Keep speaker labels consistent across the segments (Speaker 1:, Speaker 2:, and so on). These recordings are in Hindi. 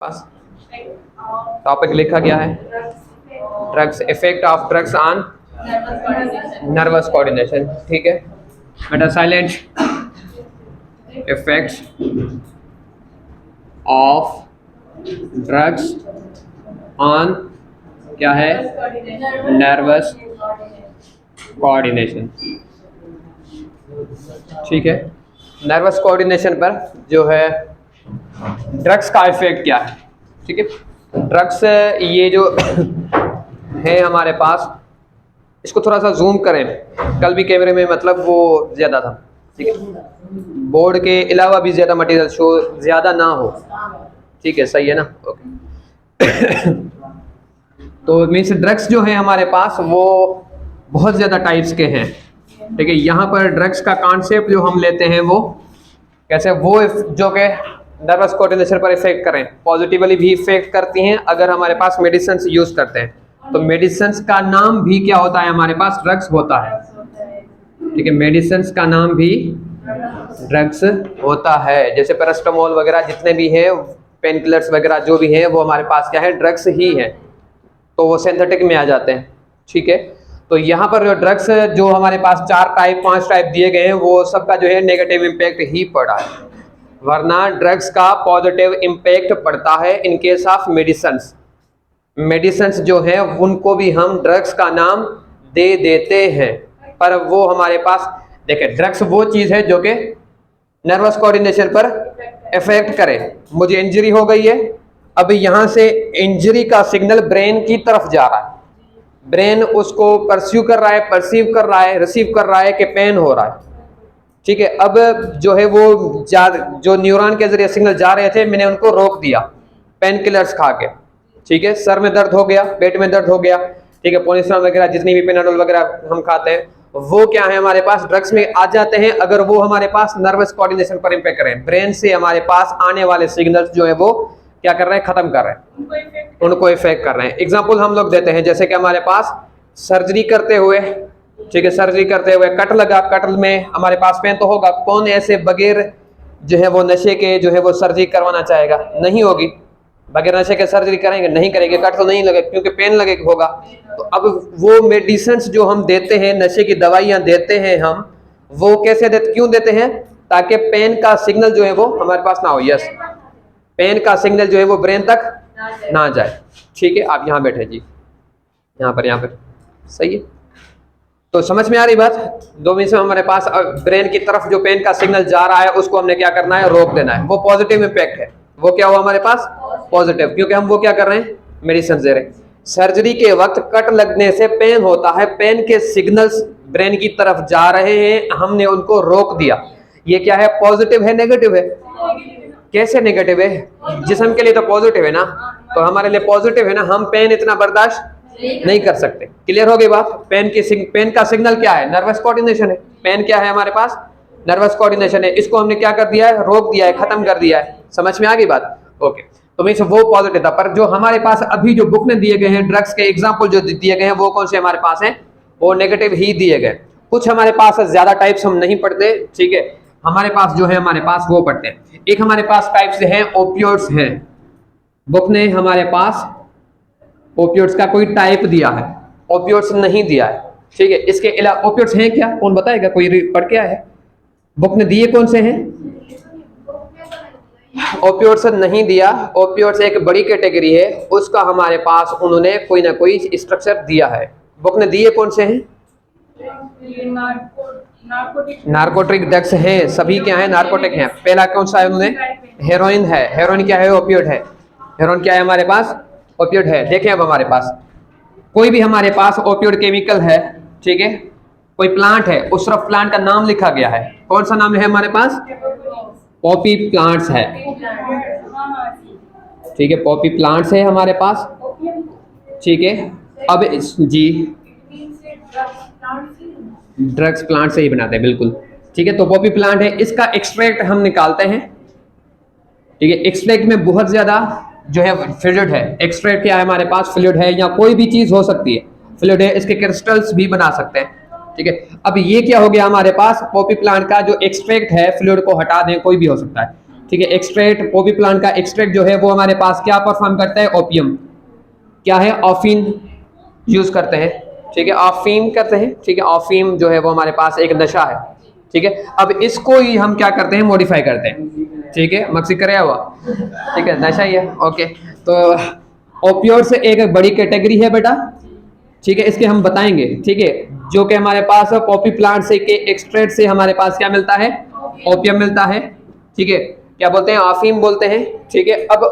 Speaker 1: पास टॉपिक लिखा गया है drugs, effect of drugs on nervous coordination. ठीक है बेटा, silent. Effects of drugs on क्या है, नर्वस कोऑर्डिनेशन। ठीक है, नर्वस कोऑर्डिनेशन पर जो है ड्रग्स का इफेक्ट क्या है। ठीक है, ड्रग्स ये जो है हमारे पास, इसको थोड़ा सा जूम करें। कल भी कैमरे में मतलब वो ज़्यादा था, ठीक है, बोर्ड के अलावा भी ज़्यादा मटेरियल शो ज़्यादा ना हो। ठीक है, सही है ना, ओके। तो मीन्स ड्रग्स जो है हमारे पास वो बहुत ज़्यादा टाइप्स के हैं। ठीक है, यहाँ पर ड्रग्स का कॉन्सेप्ट जो हम लेते हैं वो कैसे, वो जो कि नर्वस कोऑर्डिनेशन पर इफेक्ट करें, पॉजिटिवली भी इफेक्ट करती हैं अगर हमारे पास मेडिसिन यूज करते हैं। तो मेडिसिन का नाम भी क्या होता है, हमारे पास ड्रग्स होता है। ठीक है, मेडिसिन का नाम भी ड्रग्स होता है, जैसे पैरास्टामोल वगैरह जितने भी हैं, पेन किलर्स वगैरह जो भी हैं, वो हमारे पास क्या है, ड्रग्स ही है। तो वो सिंथेटिक में आ जाते हैं। ठीक है, तो यहाँ पर जो ड्रग्स जो हमारे पास 4 टाइप 5 टाइप दिए गए हैं, वो सबका जो है नेगेटिव इम्पैक्ट ही पड़ा है, वरना ड्रग्स का पॉजिटिव इम्पैक्ट पड़ता है in case of medicines. Medicines जो है उनको भी हम ड्रग्स का नाम दे देते हैं, पर वो हमारे पास देखिए, ड्रग्स वो चीज़ है जो कि नर्वस कोऑर्डिनेशन पर इफेक्ट करे। मुझे इंजरी हो गई है, अभी यहाँ से इंजरी का सिग्नल ब्रेन की तरफ जा रहा है, ब्रेन उसको परस्यू कर रहा है, परसीव कर रहा है, रिसीव कर रहा है कि पेन हो रहा है। ठीक है, अब जो है वो जो न्यूरॉन के जरिए सिग्नल जा रहे थे, मैंने उनको रोक दिया पेन किलर्स खा के। ठीक है, सर में दर्द हो गया, पेट में दर्द हो गया। ठीक है, पोलिस्टामोल वगैरह जितनी भी पेनाडोल वगैरह हम खाते हैं, वो क्या है, हमारे पास ड्रग्स में आ जाते हैं अगर वो हमारे पास नर्वस कोऑर्डिनेशन पर इम्पैक्ट करें। ब्रेन से हमारे पास आने वाले सिग्नल्स जो है वो क्या कर रहे हैं, खत्म कर रहे हैं, उनको इफेक्ट कर रहे हैं। एग्जाम्पल हम लोग देते हैं, जैसे कि हमारे पास सर्जरी करते हुए, ठीक है, सर्जरी करते हुए कट लगा, कट में हमारे पास पेन तो होगा। कौन ऐसे बगैर जो है वो नशे के जो है वो सर्जरी करवाना चाहेगा, नहीं होगी। बगैर नशे के सर्जरी करेंगे, नहीं करेंगे, कट तो नहीं लगे क्योंकि पेन लगे होगा। तो अब वो मेडिसिन जो हम देते हैं, नशे की दवाइयाँ देते हैं हम, वो कैसे देते, क्यों देते हैं, ताकि पेन का सिग्नल जो है वो हमारे पास ना हो। यस, पेन का सिग्नल जो है वो ब्रेन तक ना जाए। ठीक है, आप यहाँ बैठे जी, यहाँ पर सही है। तो समझ में आ रही बात। 2 मिनट में हमारे पास ब्रेन की तरफ जो पेन का सिग्नल जा रहा है, उसको हमने क्या करना है, रोक देना है। वो पॉजिटिव इम्पैक्ट है, वो क्या हुआ हमारे पास, पॉजिटिव, क्योंकि हम वो क्या कर रहे हैं, मेडिसिन दे रहे हैं। सर्जरी के वक्त कट लगने से पेन होता है, पेन के सिग्नल्स ब्रेन की तरफ जा रहे हैं, हमने उनको रोक दिया। ये क्या है, पॉजिटिव है, नेगेटिव है? कैसे नेगेटिव है, जिस्म के लिए तो पॉजिटिव है ना, तो हमारे लिए पॉजिटिव है ना। हम पेन इतना बर्दाश्त नहीं कर सकते। क्लियर हो गई बात। पेन का सिग्नल क्या है, नर्वस कोऑर्डिनेशन है। पेन क्या है हमारे पास, नर्वस कोऑर्डिनेशन है। इसको हमने क्या कर दिया है, रोक दिया है, खत्म कर दिया है। समझ में आ गई बात, ओके। तो मीन्स वो पॉजिटिव था, पर जो हमारे पास अभी जो बुक में दिए गए हैं ड्रग्स के एग्जाम्पल जो दिए गए हैं, वो कौन से हमारे पास हैं, वो नेगेटिव ही दिए गए। कुछ हमारे पास ज्यादा टाइप्स हम नहीं पढ़ते, ठीक है, हमारे पास जो है हमारे पास वो पढ़ते हैं। एक हमारे पास टाइप्स हैं, ओपियोइड्स हैं। बुक ने हमारे पास ओपियोइड्स का कोई टाइप दिया है, ओपियोइड्स नहीं दिया है। ठीक है, इसके अलावा ओपियोइड्स हैं क्या, कौन बताएगा, कोई पढ़ के आया है, बुक ने दिए कौन से हैं? ओपियोइड्स नहीं दिया। ओपियोइड्स एक बड़ी कैटेगरी है, उसका हमारे पास उन्होंने कोई ना कोई स्ट्रक्चर दिया है। बुक ने दिए कौन से हैं? नार्कोटिक ड्रग्स हैं, सभी क्या है, नार्कोटिक हैं। पहला कौन सा है उन्होंने, हेरोइन है। हेरोइन क्या है, ओपियोइड है। हेरोइन क्या है हमारे पास, ओपियोइड है। देखें अब हमारे पास कोई भी हमारे पास ओपियोइड केमिकल है, ठीक है, कोई प्लांट है, उस तरफ प्लांट का नाम लिखा गया है। कौन सा नाम है हमारे पास, पॉपी प्लांट्स है। ठीक है, पॉपी प्लांट्स है हमारे पास। ठीक है, अब जी ड्रग्स प्लांट से ही बनाते हैं, बिल्कुल ठीक है। तो पॉपी प्लांट है, इसका एक्सट्रैक्ट हम निकालते हैं। ठीक है, एक्सट्रैक्ट में बहुत ज्यादा जो है फ्लूइड है। एक्सट्रैक्ट क्या है हमारे पास, फ्लूइड है, या कोई भी चीज हो सकती है, फ्लूइड है, इसके क्रिस्टल्स भी बना सकते हैं। ठीक है, अब ये क्या हो गया हमारे पास, पॉपी प्लांट का जो एक्सट्रैक्ट है, फ्लूइड को हटा दें, कोई भी हो सकता है। ठीक है, एक्सट्रैक्ट, पॉपी प्लांट का एक्सट्रैक्ट जो है वो हमारे पास क्या परफॉर्म करता है, ओपियम, क्या है, ऑफीन यूज करते हैं, ठीक है, ऑफीम करते हैं, ठीक है, ऑफीम जो है वो हमारे पास एक नशा है, ठीक है। अब इसको ही हम क्या करते हैं, मॉडिफाई करते हैं, ठीक है, मक्सी कराया हुआ, ठीक है, नशा ही है, ओके। तो ओपियोड से एक बड़ी कैटेगरी है बेटा, ठीक है, इसके हम बताएंगे, ठीक है, जो कि हमारे पास पॉपी प्लांट से के एक्सट्रैक्ट से हमारे पास क्या मिलता है, ओपियम मिलता है, ठीक है, क्या बोलते हैं, ऑफीम बोलते हैं, ठीक है। अब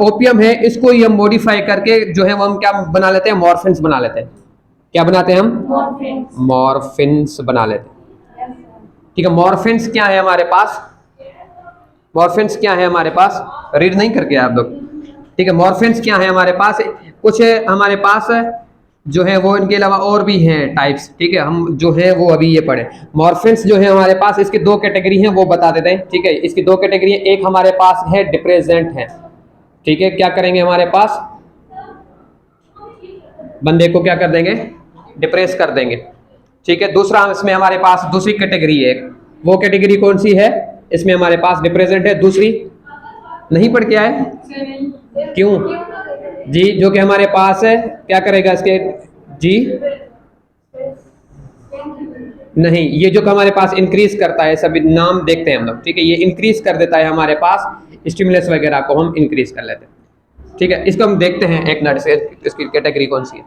Speaker 1: ओपियम है, इसको ही हम मॉडिफाई करके जो है वो हम क्या बना लेते हैं, मॉर्फिन्स बना लेते हैं, क्या बनाते हैं हम, मॉर्फिन्स बना लेते हैं, ठीक है। मॉर्फिन्स क्या है हमारे पास, मॉर्फिन्स क्या है हमारे पास, रीड नहीं करके आप लोग, ठीक है। मॉर्फिन्स क्या है हमारे पास, कुछ हमारे पास जो है वो, इनके अलावा और भी हैं टाइप्स, ठीक है, हम जो है वो अभी ये पढ़े। मॉर्फिन्स जो है हमारे पास, इसकी दो कैटेगरी हैं, वो बता देते हैं, ठीक है। इसकी दो कैटेगरी, एक हमारे पास है डिप्रेजेंट है, ठीक है, क्या करेंगे हमारे पास, बंदे को क्या कर देंगे, डिप्रेस कर देंगे, ठीक है। दूसरा इसमें हमारे पास दूसरी कैटेगरी है, वो कैटेगरी कौन सी है, इसमें हमारे पास डिप्रेजेंट है, दूसरी नहीं पढ़ के आए, क्यों जी, जो कि हमारे पास है, क्या करेगा इसके, जी नहीं, ये जो कि हमारे पास इंक्रीज करता है, सभी नाम देखते हैं हम लोग, ठीक है, ये इंक्रीज कर देता है हमारे पास, स्टिमुलस वगैरह को हम इंक्रीज कर लेते हैं, ठीक है। इसको हम देखते हैं एक मिनट से, इसकी कैटेगरी कौन सी है।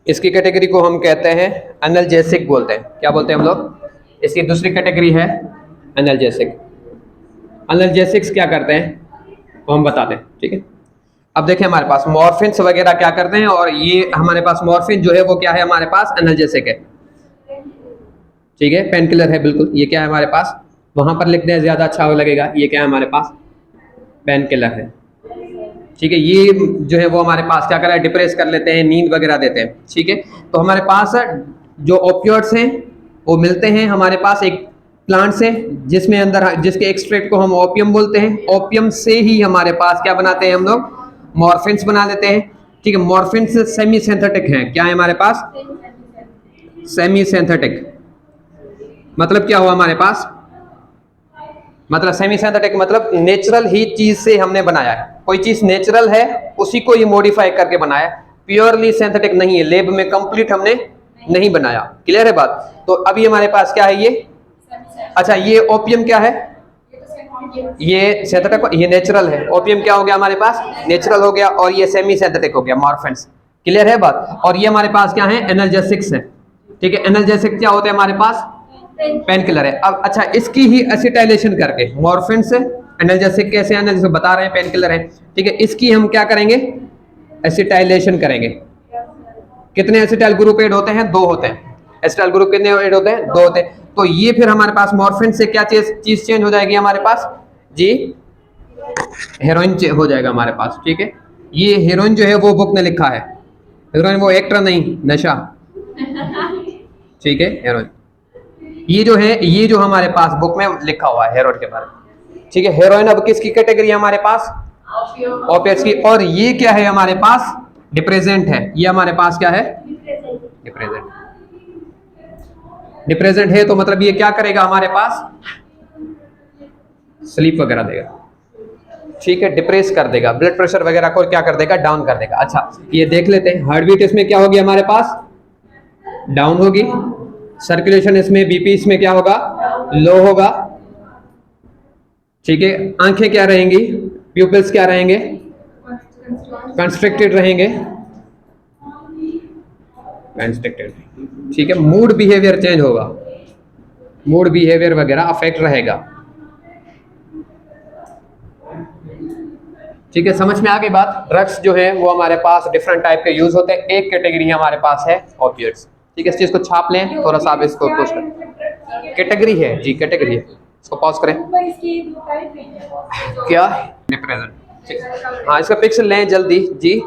Speaker 1: इसकी कैटेगरी को हम कहते हैं एनाल्जेसिक बोलते हैं, क्या बोलते हैं हम लोग, इसकी दूसरी कैटेगरी है एनाल्जेसिक। एनाल्जेसिक्स क्या करते हैं वो हम बताते हैं, ठीक है। अब देखें हमारे पास मॉर्फिन्स वगैरह क्या करते हैं, और ये हमारे पास मॉर्फिन जो है वो क्या है हमारे पास, एनाल्जेसिक है, ठीक है, पेन किलर है बिल्कुल, ये क्या है हमारे पास, वहां पर लिखते हैं ज्यादा अच्छा लगेगा, ये क्या है हमारे पास, पेन किलर है, ठीक है। ये जो है वो हमारे पास क्या कर रहा है, डिप्रेस कर लेते हैं, नींद वगैरह देते हैं, ठीक है। तो हमारे पास जो ओपियोइड्स हैं वो मिलते हैं हमारे पास एक प्लांट से, जिसमें अंदर, जिसके एक्सट्रैक्ट को हम ओपियम बोलते हैं, ओपियम से ही हमारे पास क्या बनाते हैं हम लोग, मॉर्फिन्स बना लेते हैं, ठीक है। मॉर्फिन्स सेमी सिंथेटिक हैं, क्या है हमारे पास, सेमी सिंथेटिक, मतलब क्या हुआ हमारे पास, मतलब सेमी सिंथेटिक मतलब नेचुरल ही चीज से हमने बनाया है, कोई चीज नेचुरल है उसी को ही मॉडिफाई करके बनाया, प्योरली सिंथेटिक नहीं है, लैब में कंप्लीट हमने नहीं बनाया, क्लियर है बात। तो अभी हमारे पास क्या है ये, अच्छा ये ओपियम क्या है, ये सिंथेटिक, ये नेचुरल है, ओपियम क्या हो गया हमारे पास, नेचुरल हो गया, और ये सेमी सिंथेटिक हो गया, मॉर्फिन्स, क्लियर है बात। और ये हमारे पास क्या है, एनाल्जेसिक्स है, ठीक है। एनाल्जेसिक क्या होते हैं हमारे पास, पेन किलर है। अब अच्छा, इसकी ही एसिटाइलेशन करके, मॉर्फिन से एनाल्जेसिक कैसे आना, जैसे बता रहे हैं पेन किलर है, ठीक है, इसकी हम क्या करेंगे, एसिटाइलेशन करेंगे। कितने एसिटाइल ग्रुप ऐड होते हैं, दो होते हैं, एसिटाइल ग्रुप कितने ऐड होते हैं, दो होते हैं। तो ये फिर हमारे पास मॉर्फिन से क्या चीज चेंज हो जाएगी हमारे पास जी, हेरोइन हो जाएगा हमारे पास, ठीक है। ये हेरोइन जो है वो बुक में लिखा है, हेरोइन वो एक्टर नहीं, नशा, ठीक है, हेरोइन ये जो है, ये जो हमारे पास बुक में लिखा हुआ है हेरोइन के बारे में, ठीक है। हेरोइन अब किसकी कैटेगरी है हमारे पास, ओपिएट्स की, और ये क्या है हमारे पास, डिप्रेजेंट है, ये हमारे पास क्या है, डिप्रेजेंट, डिप्रेजेंट है, तो मतलब ये क्या करेगा हमारे पास, स्लीप वगैरह देगा, ठीक है, डिप्रेस कर देगा, ब्लड प्रेशर वगैरह को क्या कर देगा, डाउन कर देगा। अच्छा ये देख लेते हैं, हार्ट बीट इसमें क्या होगी हमारे पास, डाउन होगी, सर्कुलेशन इसमें, बीपी इसमें क्या होगा, लो होगा, ठीक है। आंखें क्या रहेंगी, प्यूपिल्स क्या रहेंगे, कंस्ट्रिक्टेड रहेंगे, कंस्ट्रिक्टेड, ठीक है। मूड बिहेवियर चेंज होगा, मूड बिहेवियर वगैरह अफेक्ट रहेगा, ठीक है। समझ में आ गई बात। ड्रग्स जो है वो हमारे पास डिफरेंट टाइप के यूज होते हैं, एक कैटेगरी हमारे पास है ओपिएट्स, ठीक है। इस चीज को छाप लें थोड़ा सा, आप इसको पोस्ट करें, कैटेगरी है जी, कैटेगरी है, इसको पॉज करें, क्या रिप्रेजेंट, हाँ इसका पिक्चर लें जल्दी जी,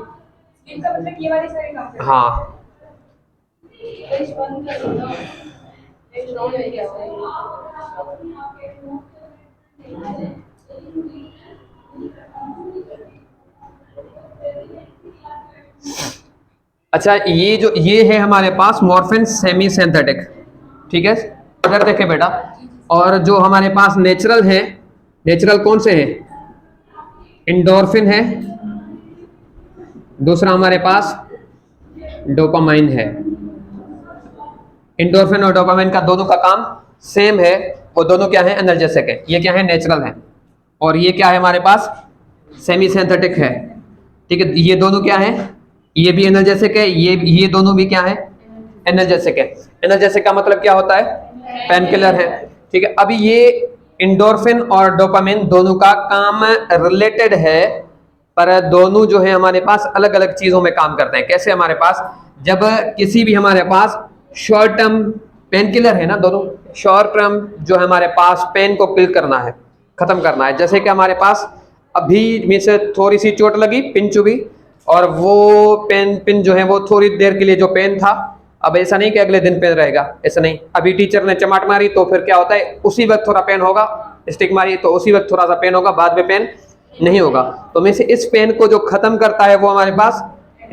Speaker 1: हाँ अच्छा, ये है हमारे पास मॉर्फिन सेमी सिंथेटिक, ठीक है। इधर देखे बेटा, और जो हमारे पास नेचुरल है, नेचुरल कौन से हैं? एंडोर्फिन है, दूसरा हमारे पास डोपामाइन है। एंडोर्फिन और डोपामाइन का दोनों का काम सेम है, वो दोनों क्या है? एनर्जेटिक है। ये क्या है? नेचुरल है। और ये क्या है हमारे पास? सेमी सिंथेटिक है, ठीक है। ये दोनों क्या है? ये भी एनर्जेटिक है, ये दोनों भी क्या है? एनर्जेटिक है। एनर्जेटिक का मतलब क्या होता है? पेन किलर है, ठीक है। अभी ये एंडोर्फिन और डोपामिन दोनों का काम रिलेटेड है, पर दोनों जो है हमारे पास अलग अलग चीजों में काम करते हैं। कैसे? हमारे पास जब किसी भी हमारे पास शॉर्ट टर्म पेन किलर है ना, दोनों शॉर्ट टर्म जो है हमारे पास पेन को किल करना है, खत्म करना है। जैसे कि हमारे पास अभी में से थोड़ी सी चोट लगी, पिन चुभी, और वो पिन जो है वो थोड़ी देर के लिए जो पेन था, अब ऐसा नहीं कि अगले दिन पेन रहेगा, ऐसा नहीं। अभी टीचर ने चमाट मारी तो फिर क्या होता है? उसी वक्त थोड़ा पेन होगा, स्टिक मारी तो उसी वक्त थोड़ा सा पेन होगा, बाद में पेन नहीं होगा। तो में से इस पेन को जो खत्म करता है वो हमारे पास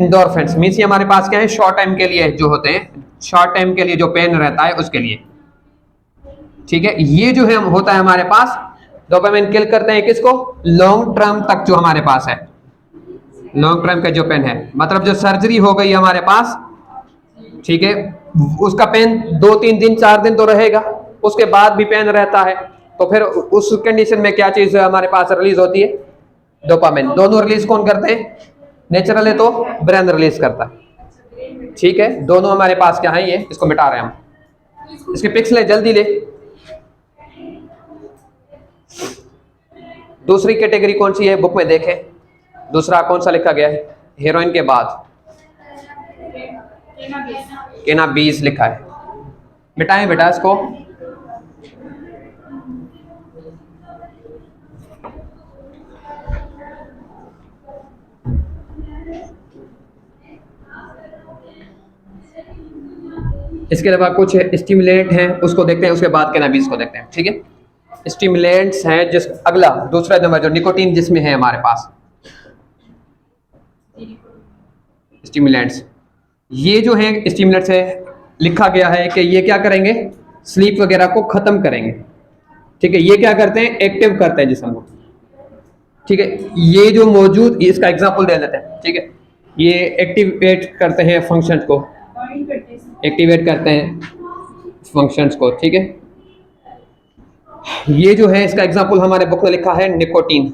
Speaker 1: एंडोर्फिन्स, मींस ये हमारे पास क्या है? शॉर्ट टाइम के लिए जो होते हैं, शॉर्ट टाइम के लिए जो पेन रहता है उसके लिए, ठीक है। ये जो है होता है हमारे पास, डोपामिन किल करते हैं किसको? लॉन्ग टर्म तक जो हमारे पास है, लॉन्ग टर्म का जो पेन है, मतलब जो सर्जरी हो गई हमारे पास, ठीक है, उसका पेन 2-3 दिन 4 दिन तो रहेगा, उसके बाद भी पेन रहता है। तो फिर उस कंडीशन में क्या चीज हमारे पास रिलीज होती है? डोपामिन। दोनों रिलीज कौन करते हैं? नेचुरल है तो ब्रेन रिलीज करता है, ठीक है। दोनों हमारे पास क्या है? ये इसको मिटा रहे हैं हम। इसके पिक्स ले, जल्दी ले। दूसरी कैटेगरी कौन सी है बुक में देखें? दूसरा कौन सा लिखा गया है? हीरोइन के बाद केनाबीस लिखा है। मिटाएं बेटा इसको। इसके अलावा कुछ स्टिमुलेंट हैं, उसको देखते हैं, उसके बाद कैनाबीस को देखते हैं, ठीक है। स्टिमुलेंट्स हैं, जिस अगला दूसरा नंबर जो निकोटीन जिसमें है हमारे पास स्टिमुलेंट्स, ये जो है स्टिमुलेंट्स है, लिखा गया है कि ये क्या करेंगे? स्लीप वगैरह को खत्म करेंगे, ठीक है। ये क्या करते हैं? एक्टिव करते हैं जिस्म को, ठीक है। ये जो मौजूद, इसका एग्जांपल दे देते हैं, ठीक है। ये एक्टिवेट करते हैं फंक्शंस को, एक्टिवेट करते हैं फंक्शंस को, ठीक है। ये जो है इसका एग्जांपल हमारे बुक में लिखा है निकोटीन,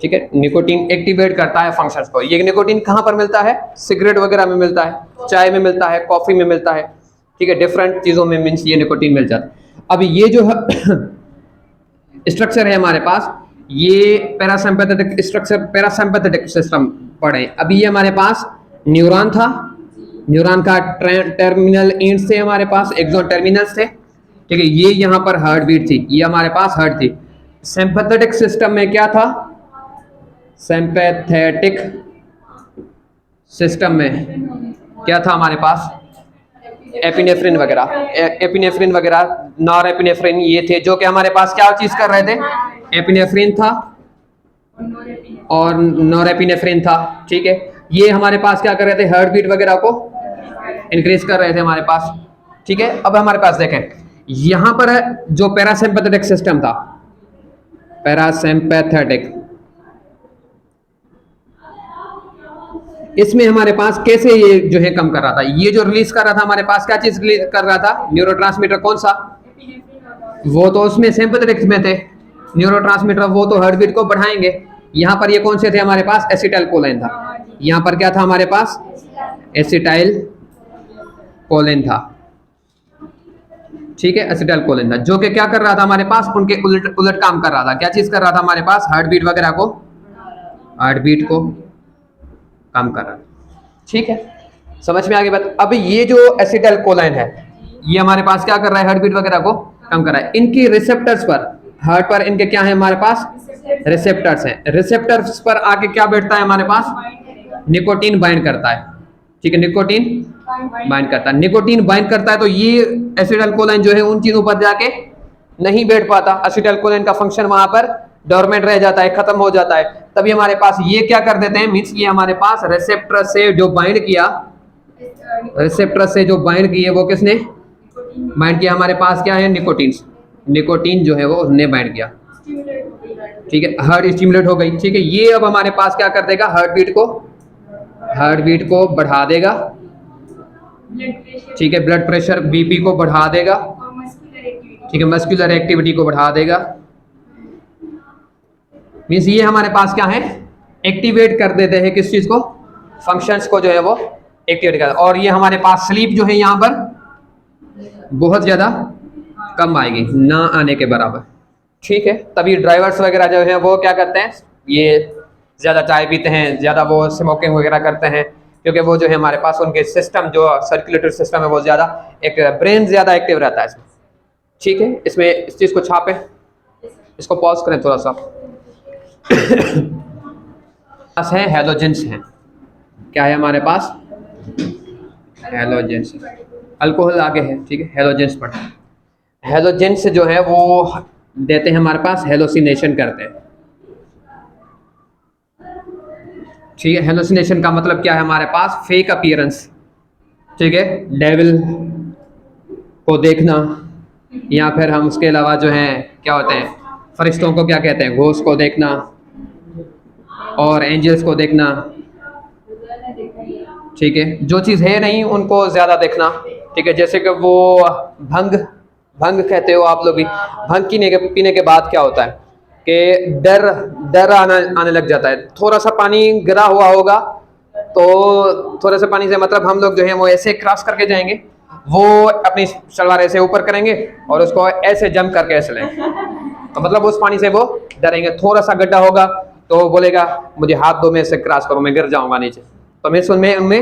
Speaker 1: ठीक है। निकोटीन एक्टिवेट करता है फंक्शंस को। ये निकोटीन कहाँ पर मिलता है? सिगरेट वगैरह में मिलता है, चाय में मिलता है, कॉफी में मिलता है, ठीक है। डिफरेंट चीजों में मीन्स ये निकोटीन मिल जाता है। अब ये जो स्ट्रक्चर है हमारे पास, ये पैरासिम्पैथेटिक स्ट्रक्चर, पैरासिम्पैथेटिक सिस्टम पढ़े। अभी ये हमारे पास न्यूरॉन था, न्यूरॉन का टर्मिनल एंड से हमारे पास एक्सॉन टर्मिनल्स थे, ठीक है। ये यहाँ पर हार्ट बीट थी, ये हमारे पास हार्ट थी। सिंपैथेटिक सिस्टम में क्या था? सिंपैथेटिक सिस्टम में क्या था हमारे पास? एपिनेफ्रिन वगैरह, एपिनेफ्रिन वगैरह, नॉर एपिनेफ्रिन, ये थे जो कि हमारे पास क्या चीज कर रहे थे? एपिनेफ्रिन था और नॉरएपिनेफ्रिन था, ठीक है। ये हमारे पास क्या कर रहे थे? हार्ट बीट वगैरह को इंक्रीज कर रहे थे हमारे पास, ठीक है। अब हमारे पास देखें, यहां पर जो पैरासिम्पैथेटिक सिस्टम था, पैरासिम्पैथेटिक, इसमें हमारे पास कैसे ये जो है कम कर रहा था? ये जो रिलीज कर रहा था हमारे पास, क्या चीज रिलीज कर रहा था? न्यूरोट्रांसमीटर। कौन सा? वो तो उसमें सिंपैथेटिक में थे न्यूरोट्रांसमीटर, वो तो हार्ट बीट को बढ़ाएंगे। यहाँ पर ये कौन से थे हमारे पास? एसिटाइल कोलिन था। यहाँ पर क्या था हमारे पास? एसिटाइल कोलिन था, ठीक है। एसिटाइल कोलिन था जो कि क्या कर रहा था हमारे पास? उनके उलट उलट काम कर रहा था। क्या चीज कर रहा था हमारे पास? हार्ट बीट वगैरह को, हार्ट बीट को कम कर रहा है, ठीक है। समझ में आ गई बात? अब ये जो एसिटाइल कोलिन है, ये हमारे पास क्या कर रहा है? हार्ट बीट वगैरह को कम कर रहा है। इनकी रिसेप्टर्स पर, हार्ट पर इनके क्या है हमारे पास? रिसेप्टर्स हैं। रिसेप्टर्स पर आके क्या बैठता है हमारे पास? निकोटीन बाइंड करता है, ठीक है। निकोटीन बाइंड करता है, निकोटीन बाइंड करता है, तो ये एसिटाइल कोलिन जो है उन चीजों पर जाके नहीं बैठ पाता, असिटाइलकोलाइन का फंक्शन वहां पर डोरमेंट रह जाता है, खत्म हो जाता है। तभी हमारे पास ये क्या कर देते हैं, मीन्स ये हमारे पास रिसेप्टर से जो बाइंड किया, रिसेप्टर से जो बाइंड किए वो किसने बाइंड किया, हमारे पास क्या है, निकोटीन। निकोटीन जो है वो उसने बाइंड किया, ठीक है, हार्ट स्टिमुलेट हो गई, ठीक है। ये अब हमारे पास क्या कर देगा, हार्ट बीट को बढ़ा देगा, ठीक है, ब्लड प्रेशर बीपी को बढ़ा देगा, ठीक है, मस्कुलर एक्टिविटी को बढ़ा देगा। मीन्स ये हमारे पास क्या है, एक्टिवेट कर देते हैं किस चीज को, फंक्शंस को जो है वो एक्टिवेट कर। और ये हमारे पास स्लीप जो है यहाँ पर बहुत ज्यादा कम आएगी, ना आने के बराबर, ठीक है। तभी ड्राइवर्स वगैरह जो है वो क्या करते हैं, ये ज़्यादा चाय पीते हैं, ज़्यादा वो स्मोकिंग वगैरह करते हैं, क्योंकि वो जो है हमारे पास उनके सिस्टम जो सर्कुलेटरी सिस्टम है वो ज़्यादा एक ब्रेन ज़्यादा एक्टिव रहता है इसमें, ठीक है। इसमें इस चीज़ को छापें, इसको पॉज करें थोड़ा सा। पास है हैलोजेंस हैं, क्या है हमारे पास, हैलोजेंस, अल्कोहल आगे है, ठीक है, हैलोजेंस पर। हैलोजेंस जो है वो देते हैं हमारे पास, हेलोसिनेशन करते हैं, ठीक है। हेलोसिनेशन का मतलब क्या है, हमारे पास फेक अपीयरेंस, ठीक है, डेविल को देखना, या फिर हम उसके अलावा जो है क्या होते हैं, फरिश्तों को क्या कहते हैं, घोस्ट को देखना, और एंजल्स को देखना, ठीक है, जो चीज़ है नहीं उनको ज़्यादा देखना, ठीक है। जैसे कि वो भंग कहते हो आप लोग भी, भंग पीने के बाद क्या होता है कि डर आने लग जाता है। थोड़ा सा पानी गिरा हुआ होगा तो थोड़े से पानी से मतलब हम लोग जो है वो ऐसे क्रॉस करके जाएंगे, वो अपनी सलवार ऐसे ऊपर करेंगे और उसको ऐसे जंप करके ऐसे लेंगे, तो मतलब उस पानी से वो डरेंगे। थोड़ा सा गड्ढा होगा तो बोलेगा मुझे हाथ दो, मैं ऐसे क्रॉस करूँ, मैं गिर जाऊंगा नीचे, तो मैं उनमें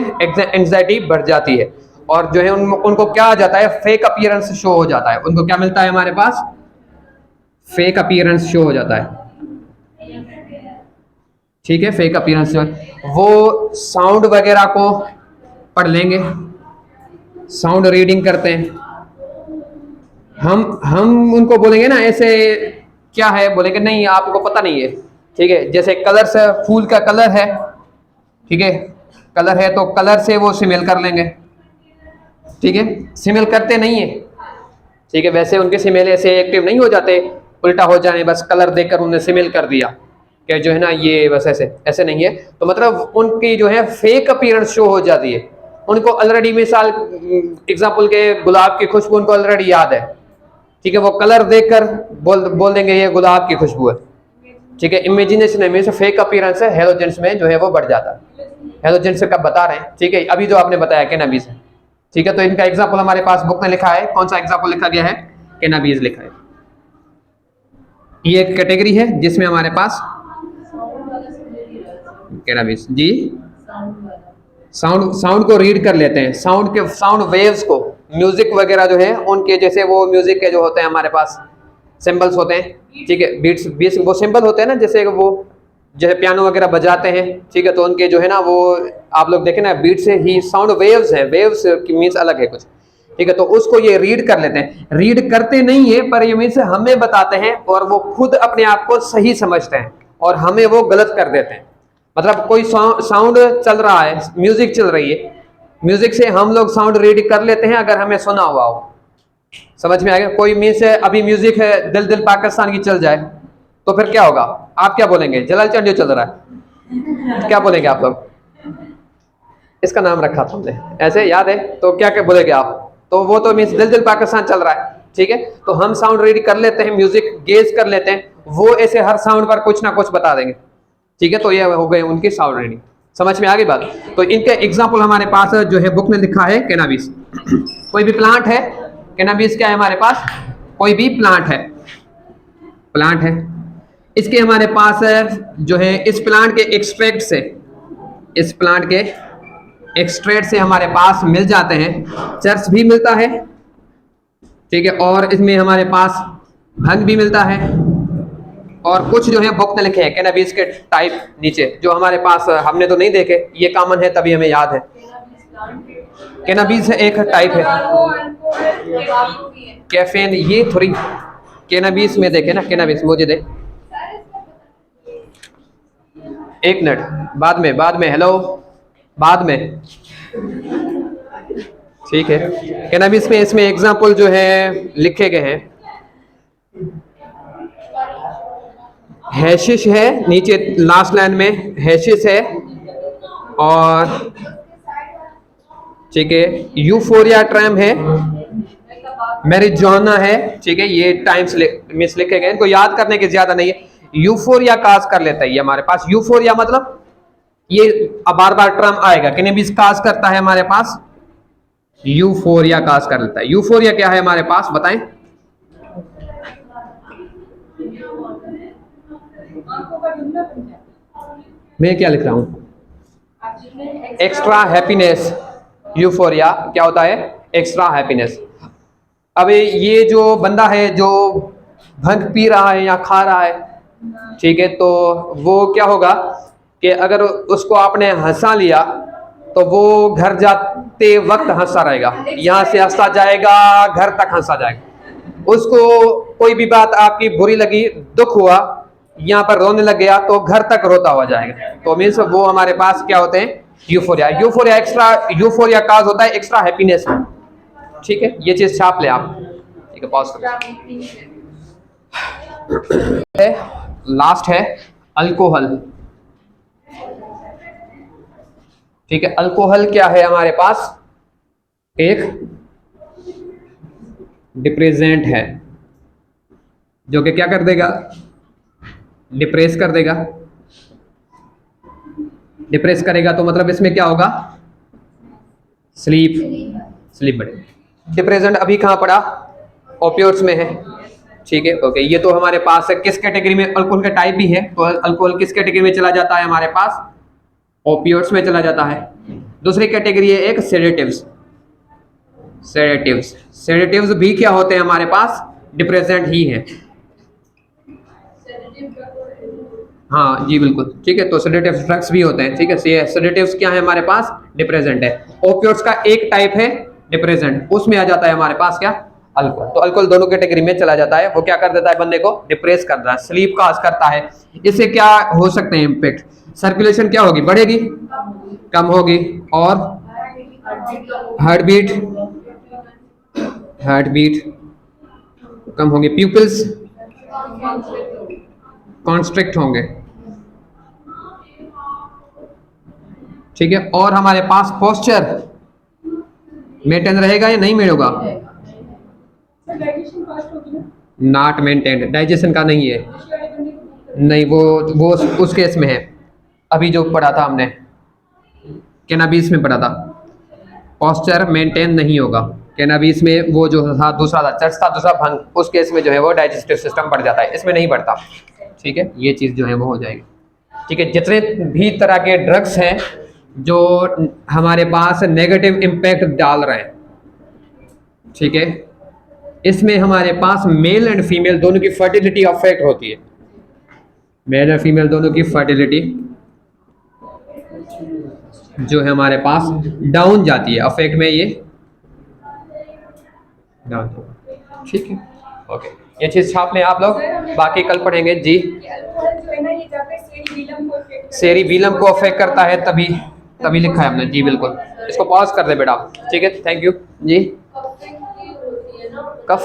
Speaker 1: एंग्जाइटी बढ़ जाती है। और जो है उनको क्या आ जाता है, फेक अपीयरेंस शो हो जाता है। उनको क्या मिलता है, हमारे पास फेक अपीयरेंस शो हो जाता है, ठीक है, फेक अपीयरेंस। वो साउंड वगैरह को पढ़ लेंगे, साउंड रीडिंग करते हैं। हम उनको बोलेंगे ना ऐसे क्या है, बोलेंगे नहीं आपको पता नहीं है, ठीक है। जैसे कलर से, फूल का कलर है, ठीक है, कलर है तो कलर से वो सिमेल कर लेंगे, ठीक है, सिमेल करते नहीं है, ठीक है। वैसे उनके सिमेल ऐसे एक्टिव नहीं हो जाते, उल्टा हो जाने, बस कलर देखकर उन्होंने सिमेल कर दिया कि जो है ना ये बस ऐसे नहीं है, तो मतलब उनकी जो है फेक अपीयरेंस शो हो जाती है। उनको ऑलरेडी, मिसाल एग्जांपल के गुलाब की खुशबू उनको ऑलरेडी याद है, ठीक है, वो कलर देखकर बोल देंगे ये गुलाब की खुशबू है, ठीक है। इमेजिनेशन में से फेक अपीयरेंस है, हेलोजेंस में जो है वो बढ़ जाता है। हेलोजेंस कब बता रहे हैं, ठीक है, अभी जो आपने बताया कैनाबीज है, ठीक है। तो इनका एग्जांपल हमारे पास बुक में लिखा है, कौन सा एग्जांपल लिखा गया है, कैनाबीज लिखा है। ये एक कैटेगरी है जिसमें हमारे पास कैनाबीज जी साउंड को रीड कर लेते हैं, साउंड वेव्स को, म्यूजिक वगैरह जो है उनके, जैसे वो म्यूजिक के जो होते हैं हमारे पास सिंबल्स होते हैं, ठीक है, बीट्स वो सिंबल होते हैं ना, जैसे वो जैसे पियानो वगैरह बजाते हैं, ठीक है, तो उनके जो है ना वो आप लोग देखें ना, बीट से ही साउंड वेव्स है, वेव्स की मीन्स अलग है कुछ, ठीक है। तो उसको ये रीड कर लेते हैं, रीड करते नहीं है पर ये मीन्स हमें बताते हैं, और वो खुद अपने आप को सही समझते हैं और हमें वो गलत कर देते हैं। मतलब कोई साउंड चल रहा है, म्यूजिक चल रही है, म्यूजिक से हम लोग साउंड रीड कर लेते हैं अगर हमें सुना हुआ हो, समझ में आ गया। कोई मीन्स अभी म्यूजिक है, दिल दिल पाकिस्तान की चल जाए तो फिर क्या होगा, आप क्या बोलेंगे, जलाल चंड जो चल रहा है, क्या बोलेंगे आप लोग, इसका नाम रखा था हमने ऐसे, याद है, तो क्या क्या बोलेंगे आप, तो वो तो मीन्स दिल दिल पाकिस्तान चल रहा है, ठीक है। तो हम साउंड रीड कर लेते हैं, म्यूजिक गेज कर लेते हैं, वो ऐसे हर साउंड पर कुछ ना कुछ बता देंगे, ठीक है। तो ये हो गए उनकी साउंड रीडिंग, समझ में आ गई बात। तो इनके एग्जाम्पल हमारे पास जो है बुक में लिखा है, कैनाबीस। कोई भी प्लांट है, कैनाबीस क्या है हमारे पास, कोई भी प्लांट है, इसके हमारे पास जो है इस प्लांट के एक्सट्रैक्ट से, इस प्लांट के एक्सट्रैक्ट से हमारे पास मिल जाते हैं, चर्च भी मिलता है, ठीक है, और इसमें हमारे पास भंग भी मिलता है, और कुछ जो है बुक में लिखे हैं कैनाबीस के टाइप नीचे, जो हमारे पास हमने तो नहीं देखे, ये कॉमन है तभी हमें याद है। कैनाबीस एक टाइप है, कैफीन, ये थोड़ी कैनाबिस में देखे ना, कैनाबिस मुझे दे, एक मिनट, बाद में हेलो, बाद में, ठीक है। कैनाबिस में इसमें एग्जाम्पल जो है लिखे गए हैं, हैशिश है, नीचे लास्ट लाइन में हैशिश है, और ठीक है यूफोरिया ट्राइम है, मैरिजुआना है, ठीक है। ये टाइम्स मिस लिखे गए, इनको याद करने के ज्यादा नहीं है। यूफोरिया काज कर लेता है ये हमारे पास, यूफोरिया मतलब ये बार बार टर्म आएगा, कैनबिस काज करता है हमारे पास, यूफोरिया काज कर लेता है। यूफोरिया क्या है हमारे पास बताएं? मैं क्या लिख रहा हूं? Extra happiness. यूफोरिया क्या होता है? Extra happiness. अब ये जो बंदा है जो भंग पी रहा है या खा रहा है, ठीक है, तो वो क्या होगा कि अगर उसको आपने हंसा लिया तो वो घर जाते वक्त हंसा रहेगा, यहाँ से हंसा जाएगा, घर तक हंसा जाएगा। उसको कोई भी बात आपकी बुरी लगी, दुख हुआ, यहाँ पर रोने लग गया तो घर तक रोता हुआ जाएगा। तो मीन्स वो हमारे पास क्या होते हैं? यूफोरिया। यूफोरिया एक्स्ट्रा, यूफोरिया काज होता है एक्स्ट्रा हैप्पीनेस, ठीक है। ये चीज छाप ले आप, ठीक है। पॉज करो। लास्ट है अल्कोहल, ठीक है। अल्कोहल क्या है हमारे पास? एक डिप्रेजेंट है जो कि क्या कर देगा? डिप्रेस कर देगा। डिप्रेस करेगा तो मतलब इसमें क्या होगा? स्लीप बढ़ेगा। डिप्रेजेंट अभी कहां पड़ा? ओपियोइड्स में है, ठीक है, ओके। ये तो हमारे पास है किस कैटेगरी में? अल्कोहल का टाइप भी है, तो अल्कोहल किस कैटेगरी में चला जाता है हमारे पास? ओपियोइड्स में चला जाता है। दूसरी कैटेगरी है एक सेडेटिव्स। सेडेटिव्स भी क्या होते हैं हमारे पास? डिप्रेसेंट ही है। हाँ जी बिल्कुल, ठीक है। तो सेडेटिव्स ड्रग्स भी होते हैं, ठीक है। सेडेटिव्स क्या है हमारे पास? डिप्रेसेंट है। ओपियोइड्स का एक टाइप है डिप्रेसेंट, उसमें आ जाता है हमारे पास क्या? अल्कोहल। तो अल्कोहल दोनों कैटेगरी में चला जाता है। वो क्या कर देता है? बंदे को डिप्रेस कर रहा है, स्लीप काज करता है। इससे क्या हो सकते हैं इम्पैक्ट? सर्कुलेशन क्या होगी? बढ़ेगी, कम होगी, और हार्ट बीट कम होंगे, प्यूपिल्स कॉन्स्ट्रिक्ट होंगे, ठीक है। और हमारे पास पोस्चर मेंटेन रहेगा या नहीं मिलेगा? नॉट मेंटेन, डाइजेशन का नहीं है, नहीं, वो उस केस में है। अभी जो पढ़ा था हमने कैनाबिस में पढ़ा था, पोस्चर मेंटेन नहीं होगा कैनाबिस में। वो जो था दूसरा था, चर्च था दूसरा, भंग, उस केस में जो है वो डाइजेस्टिव सिस्टम बढ़ जाता है, इसमें नहीं बढ़ता, ठीक है। ये चीज़ जो है वो हो जाएगी, ठीक है। जितने भी तरह के ड्रग्स हैं जो हमारे पास नेगेटिव इम्पैक्ट डाल रहे हैं, ठीक है, इसमें हमारे पास मेल एंड फीमेल दोनों की फर्टिलिटी अफेक्ट होती है। मेल और फीमेल दोनों की फर्टिलिटी जो है हमारे पास डाउन जाती है, अफेक्ट में ये डाउन, ठीक है, ओके। ये चीज छाप लें आप लोग, बाकी कल पढ़ेंगे जी। सेरिबेलम को अफेक्ट करता है, तभी लिखा है हमने जी, बिल्कुल। इसको पॉज कर दे बेटा, ठीक है, थैंक यू जी।